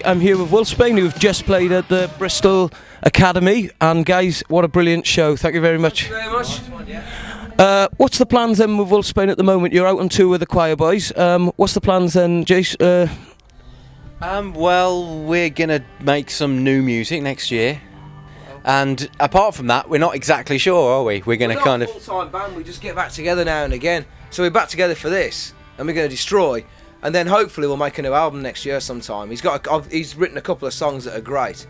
I'm here with Wolfsbane, who've just played at the Bristol Academy. And guys, what a brilliant show. Thank you very much. Thank you very much. What's the plans then with Wolfsbane at the moment? You're out on tour with the choir boys. What's the plans then, Jace? Well, we're going to make some new music next year. And apart from that, we're not exactly sure, are we? We're going to kind of... We're not a full-time band, we just get back together now and again. So we're back together for this, and we're going to Destroy. And then hopefully we'll make a new album next year sometime. He's written a couple of songs that are great.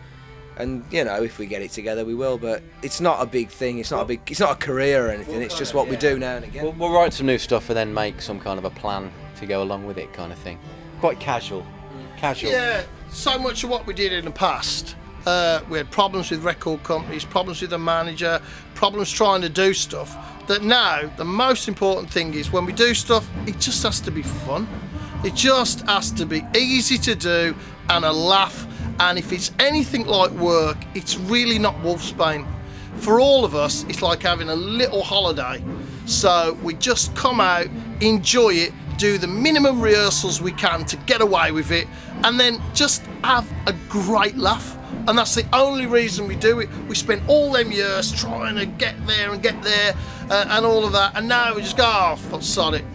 And, you know, if we get it together, we will. But it's not a big thing. It's not a career or anything. It's just what we do now and again. We'll write some new stuff and then make some kind of a plan to go along with it, kind of thing. Quite casual. Casual. Yeah, so much of what we did in the past, we had problems with record companies, problems with the manager, problems trying to do stuff, that now the most important thing is when we do stuff, it just has to be fun. It just has to be easy to do and a laugh. And if it's anything like work, it's really not Wolfsbane. For all of us, it's like having a little holiday. So we just come out, enjoy it, do the minimum rehearsals we can to get away with it, and then just have a great laugh. And that's the only reason we do it. We spent all them years trying to get there and all of that, and now we just go, oh, sod it.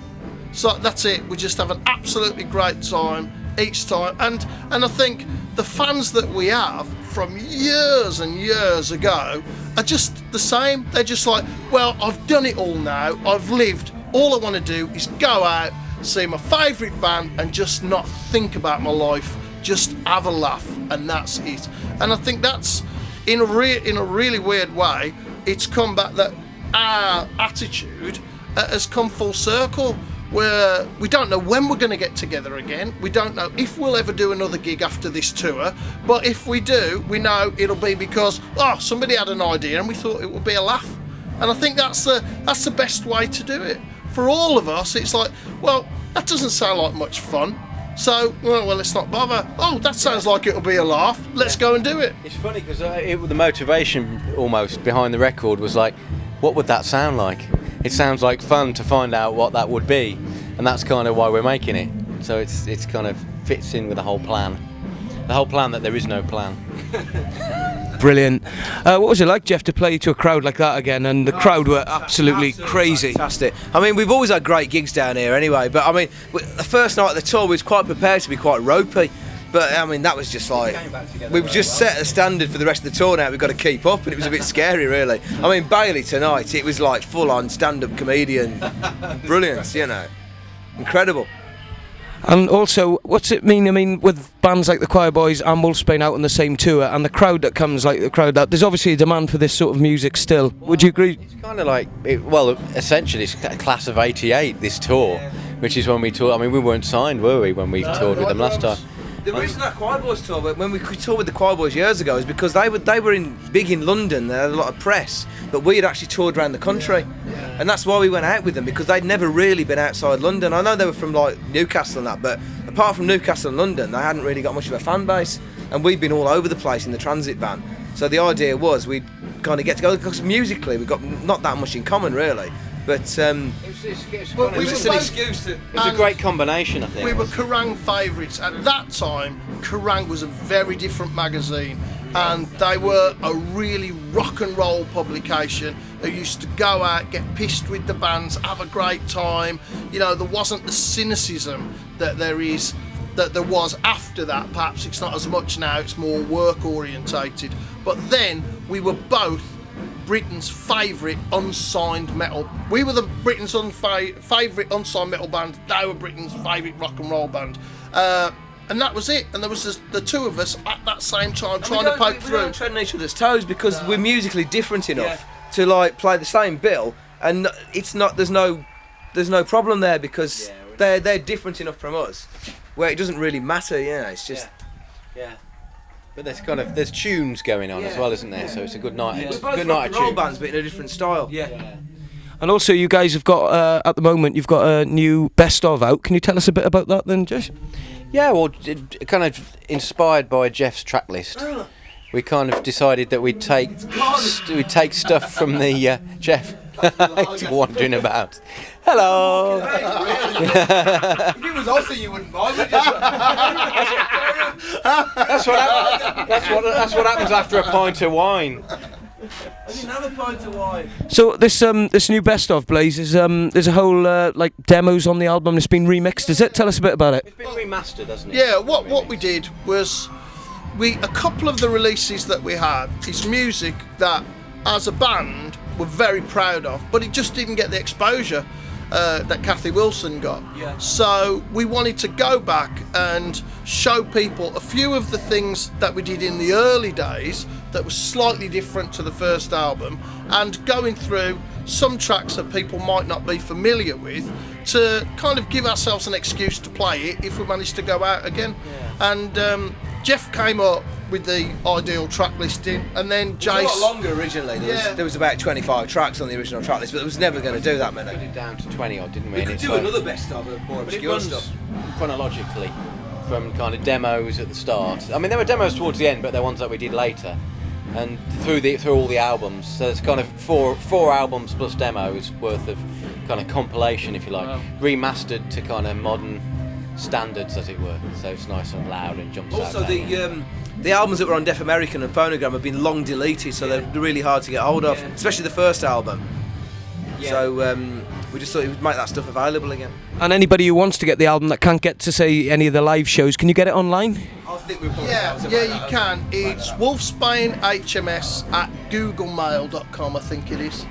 So that's it. We just have an absolutely great time each time, and I think the fans that we have from years and years ago are just the same. They're just like, well, I've done it all now. I've lived. All I want to do is go out, see my favourite band, and just not think about my life. Just have a laugh, and that's it. And I think that's in a really weird way. It's come back that our attitude has come full circle, where we don't know when we're going to get together again. We don't know if we'll ever do another gig after this tour, but if we do, we know it'll be because somebody had an idea and we thought it would be a laugh. And I think that's the best way to do it. For all of us, it's like, well, that doesn't sound like much fun, so well let's not bother. Oh, that sounds like it'll be a laugh, let's go and do it. It's funny because the motivation almost behind the record was like, what would that sound like? It sounds like fun to find out what that would be, and that's kind of why we're making it. So it's kind of fits in with the whole plan that there is no plan. Brilliant. What was it like, Jeff, to play to a crowd like that again? And the crowd were absolutely crazy. Fantastic. I mean, we've always had great gigs down here anyway, but I mean, the first night of the tour we was quite prepared to be quite ropey. But I mean, that was just like, we've just set a standard for the rest of the tour now. We've got to keep up, and it was a bit scary, really. I mean, Bailey tonight, it was like full-on stand-up comedian brilliance, you know, incredible. And also, what's it mean? I mean, with bands like the Choir Boys and Wolfsbane out on the same tour, and the crowd that comes, like the crowd that there's obviously a demand for this sort of music still. Would you agree? It's kind of like, essentially, it's a class of '88. This tour, which is when we toured. I mean, we weren't signed, were we, when we toured with them last time? The reason that Choir Boys tour, when we toured with the Choir Boys years ago, is because they were big in London. They had a lot of press, but we had actually toured around the country, and that's why we went out with them, because they'd never really been outside London. I know they were from like Newcastle and that, but apart from Newcastle and London, they hadn't really got much of a fan base, and we'd been all over the place in the transit van. So the idea was we'd kind of get together, because musically we've got not that much in common really. But it's just an excuse to... It's a great combination, I think. We were Kerrang favourites. At that time, Kerrang was a very different magazine, and they were a really rock and roll publication who used to go out, get pissed with the bands, have a great time. You know, there wasn't the cynicism that there was after that. Perhaps it's not as much now, it's more work orientated. But then we were both Britain's favourite unsigned metal. We were the Britain's favourite unsigned metal band. They were Britain's favourite rock and roll band. And that was it. And there was the two of us at that same time trying to poke through. We don't tread on each other's toes, because we're musically different enough to like play the same bill, and it's not. There's no problem there, because they're different enough from us, where it doesn't really matter. Yeah, it's just. Yeah. But there's tunes going on as well, isn't there? So it's a good night. It's a good night of tunes. Bands, but in a different style. Yeah. And also, you guys have got at the moment you've got a new best of out. Can you tell us a bit about that, then, Josh? Yeah, well, kind of inspired by Jeff's track list, we kind of decided that we'd take stuff from the Jeff. wandering about. Hello. If it was Aussie, you wouldn't mind. That's what happens after a pint of wine. I didn't have a pint of wine. So this new best of, Blaze, is there's a whole like demos on the album. It's been remixed. Is it? Tell us a bit about it. It's been remastered, hasn't it? Yeah, what we did was a couple of the releases that we had is music that as a band we're very proud of, but it just didn't get the exposure that Kathy Wilson got. Yeah. So we wanted to go back and show people a few of the things that we did in the early days that was slightly different to the first album, and going through some tracks that people might not be familiar with to kind of give ourselves an excuse to play it if we managed to go out again. Yeah. And Jeff came up with the ideal track listing, and then Jace. It was a lot longer originally. There was about 25 tracks on the original track list, but it was never going to do that many. We did down to 20 odd, didn't we? We And could it's do like- another best of more But it obscure runs stuff. chronologically from kind of demos at the start. I mean, there were demos towards the end, but they're ones that we did later. And through all the albums, so there's kind of four albums plus demos worth of kind of compilation, if you like, remastered to kind of modern standards, as it were. So it's nice and loud and jumps Also, out. the albums that were on Deaf American and Phonogram have been long deleted, so they're really hard to get hold of, especially the first album. Yeah. So we just thought it would make that stuff available again. And anybody who wants to get the album that can't get to say any of the live shows, can you get it online? I think we've probably Yeah, you can. It's wolfsbanehms@googlemail.com, I think it is.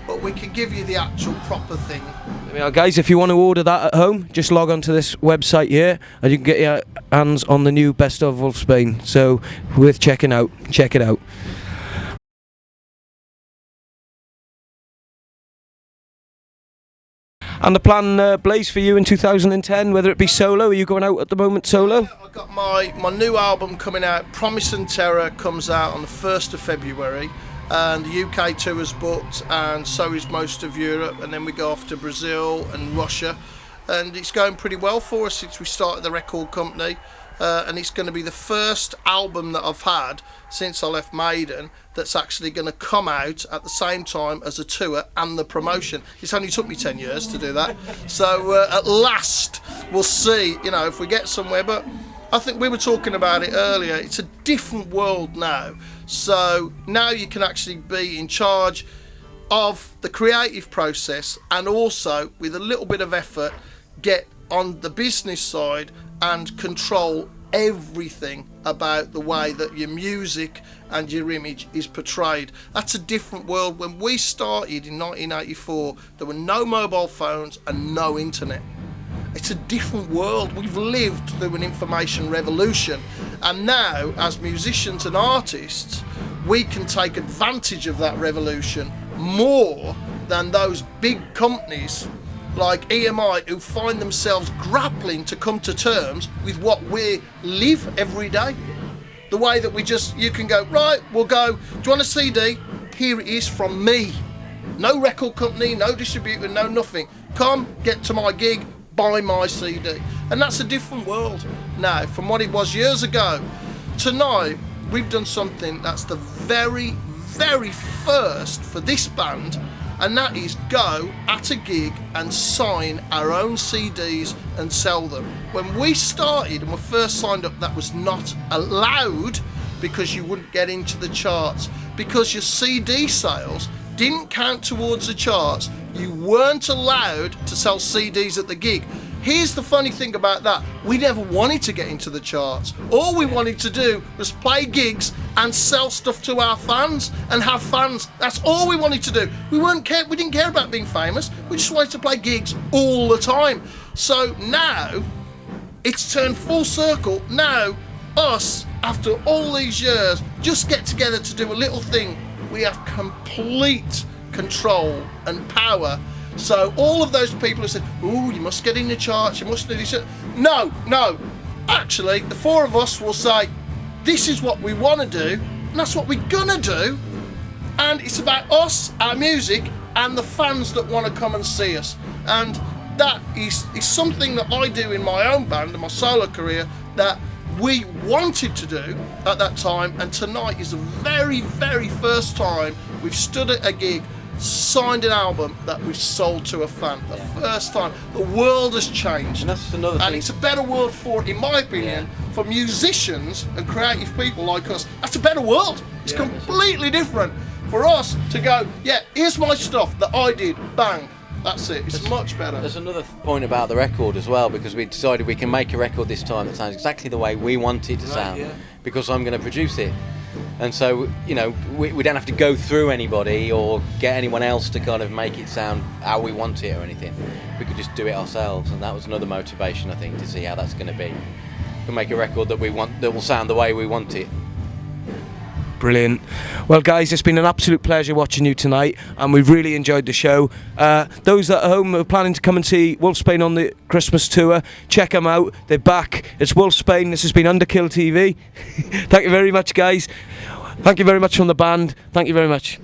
But we can give you the actual proper thing. There we are, guys. If you want to order that at home, just log on to this website here, and you can get your hands on the new Best of Wolfsbane. So worth checking out. Check it out. And the plan, Blaze, for you in 2010, whether it be solo, are you going out at the moment solo? I've got my new album coming out. Promise and Terror comes out on the 1st of February. And the UK tour is booked, and so is most of Europe, and then we go off to Brazil and Russia, and it's going pretty well for us since we started the record company. And it's going to be the first album that I've had since I left Maiden that's actually going to come out at the same time as a tour and the promotion. It's only took me 10 years to do that, so at last we'll see, if we get somewhere. But I think we were talking about it earlier, it's a different world now. So now you can actually be in charge of the creative process, and also with a little bit of effort get on the business side and control everything about the way that your music and your image is portrayed. That's a different world. When we started in 1984, there were no mobile phones and no internet. It's a different world. We've lived through an information revolution, and now as musicians and artists we can take advantage of that revolution more than those big companies like EMI, who find themselves grappling to come to terms with what we live every day. The way that you can go, right, we'll go, do you want a CD? Here it is from me. No record company, no distributor, no nothing. Come, get to my gig, buy my CD. And that's a different world now from what it was years ago. Tonight, we've done something that's the very, very first for this band, and that is go at a gig and sign our own CDs and sell them. When we started and were first signed up, that was not allowed because you wouldn't get into the charts. Because your CD sales didn't count towards the charts, you weren't allowed to sell CDs at the gig. Here's the funny thing about that. We never wanted to get into the charts. All we wanted to do was play gigs and sell stuff to our fans and have fans. That's all we wanted to do. We didn't care about being famous. We just wanted to play gigs all the time. So now it's turned full circle. Now us, after all these years, just get together to do a little thing. We have complete control and power. So all of those people who said, "Ooh, you must get in the charts, you must do this." No. Actually, the four of us will say, this is what we want to do, and that's what we're gonna do. And it's about us, our music, and the fans that want to come and see us. And that is something that I do in my own band and my solo career that we wanted to do at that time. And tonight is the very, very first time we've stood at a gig signed an album that we've sold to a fan. The first time. The world has changed. And that's another And thing. it's a better world for, in my opinion, for musicians and creative people like us. That's a better world. It's completely different for us to go, yeah, here's my stuff that I did, bang. That's it. It's much better. There's another point about the record as well, because we decided we can make a record this time that sounds exactly the way we want it to sound, because I'm going to produce it. And so, you know, we don't have to go through anybody or get anyone else to kind of make it sound how we want it or anything. We could just do it ourselves, and that was another motivation, I think, to see how that's going to be. We can make a record that we want, that will sound the way we want it. Brilliant. Well, guys, it's been an absolute pleasure watching you tonight, and we've really enjoyed the show. Those that are home are planning to come and see Wolfsbane on the Christmas tour, check them out. They're back. It's Wolfsbane. This has been underkillTV. Thank you very much, guys. Thank you very much from the band. Thank you very much.